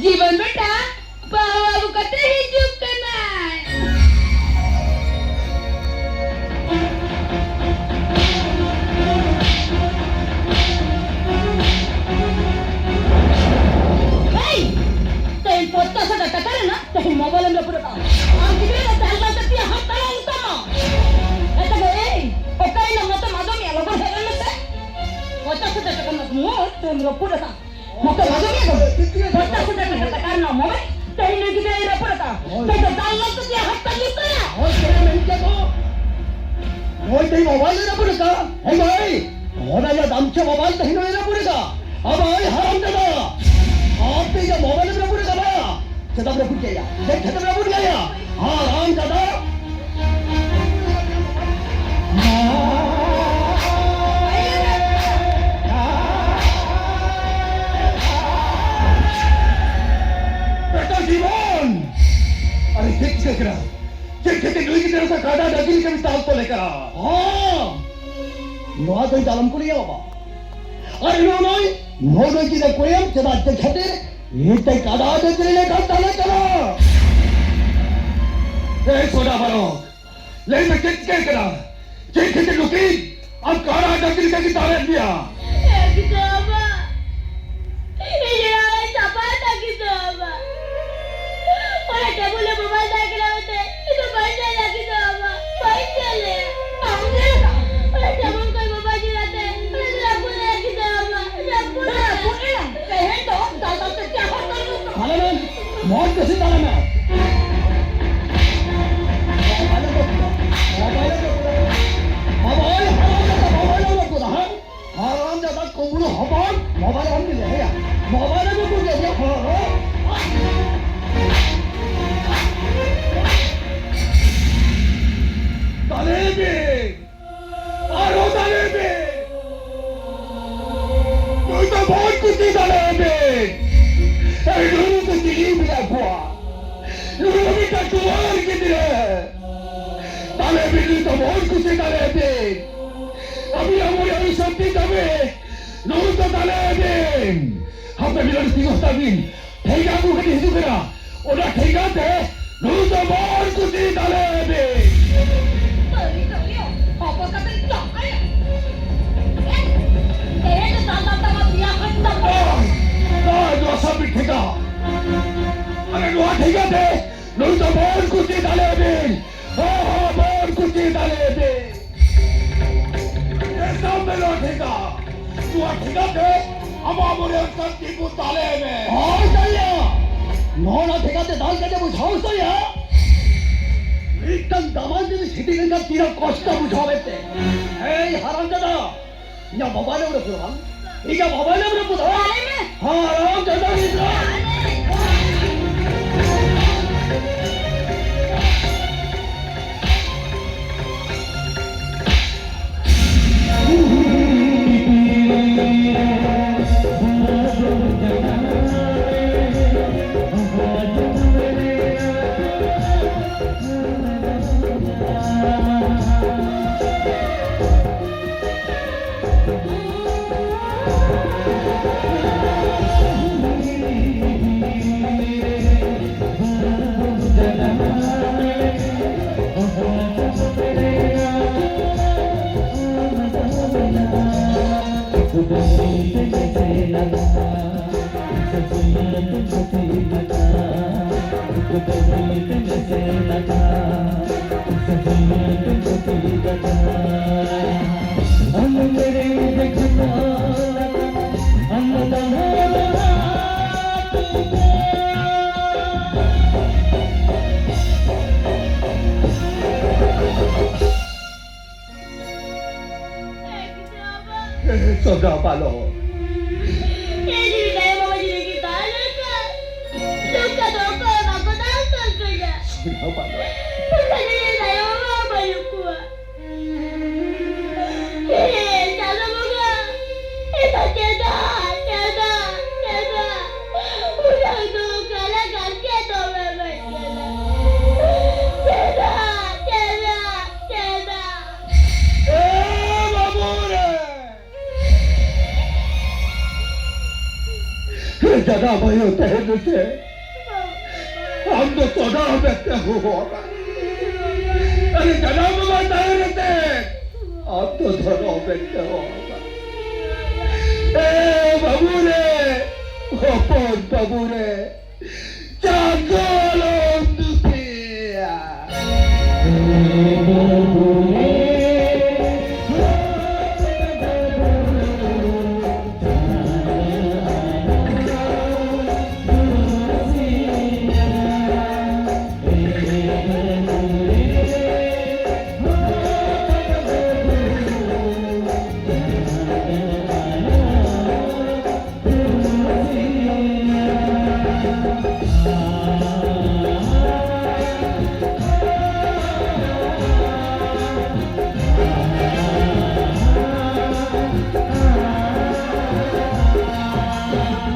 जीवन बेटा बाबू कहते ही चुप करना है। तेल पोता सा डटा करे ना तो मोबाइल में पूरा काम और किधर ना ताल ताल करती है हम ताला उतना ऐसा गए ओकाई ना मत मादो में लोगों है ना से वो Basta sudah terkena semua, semua pun dah. Maka bagaimana? Basta sudah terkena karena mobil. Tapi ini kita ini apa dah? Kita dalam tu dia hatta gitu ya. और क्या मैं क्या तो और तेरी मोबाइल लेना पड़ेगा है भाई और या आमच्या मोबाईल तर हिनो लेना पड़ेगा अब भाई हराम दादा आप ते या मोबाईल लेना पड़ेगा बा चदा प्रभु गया जय छत्र प्रभु गया हराम दादा बेटा जीवन अरे देख रहा खेते लुई की तरफ से काटा डगिल के विस्तार को लेकर हाँ नोआ तो दालम को लिया बाबा अरे नो की ने कोई हम जब आज खेते ये तो काटा डगिल ने काटा ले करा ए सोडा मारो ले मैं के करा खेते लुकी अब काटा डगिल के विस्तार दिया Kita apa? Ini orang siapa tak kita apa? Orang tak boleh memandang kita itu bandar lagi kita apa? Bandar le. Orang tak mungkin membaca lagi. Orang tak boleh kita apa? Tak boleh. Tak boleh. Kaya itu tak setiap orang itu. हाले में मौत कैसे डाला मैं हराम ज्यादा कोबुल हबान mobile हम ले है मोबाइल में कुछ दे तालेबे आरो तालेबे तू तो बहुत कुछ तालेबे अरे लोगों को दिल्ली में रखवा लोगों की कटुआर की तरह तालेबे तो बहुत कुछ तालेबे अभी हमारे अभी शक्ति कमे लोग तो तालेबे हमने मिलन की होता भी ठेका को कहीं हिजू करा और ना ठेका थे लोग तो बहुत कुछ तालेबे Apa kata tak ayah? Itu tak dia hendak. जो सब ठेका अरे लोहा ठेका थे लोग तो बहुत कुछ तालेबे हाँ बहुत कुछ तालेबे सब में लो ठेका तू ठेका थे अब हमारे अंतर टीपू ताले में हाँ चलिए नौना ठेका थे दाल के बुझाओ तो या एकदम दामाद ने सिटी में का तीरा कोस्टा बुझाओ बेटे ए हराम दादा या मोबाइल में रखो हम ये मोबाइल में रखो हाँ हराम दादा इधर Sudah palo. Ini saya mau jadi kita kan. Suka doko aku dansa saja. Sudah palo. Jadi saya mau balik kuah. Jangan buka. Itu tiada. Udah itu kalau ganti atau memang tiada. जगह भाई होते हैं तुझे हम तो सोना बैठते होगा अरे जनाब बताए रहते आप तो सोना बैठते होगा ए बाबू रे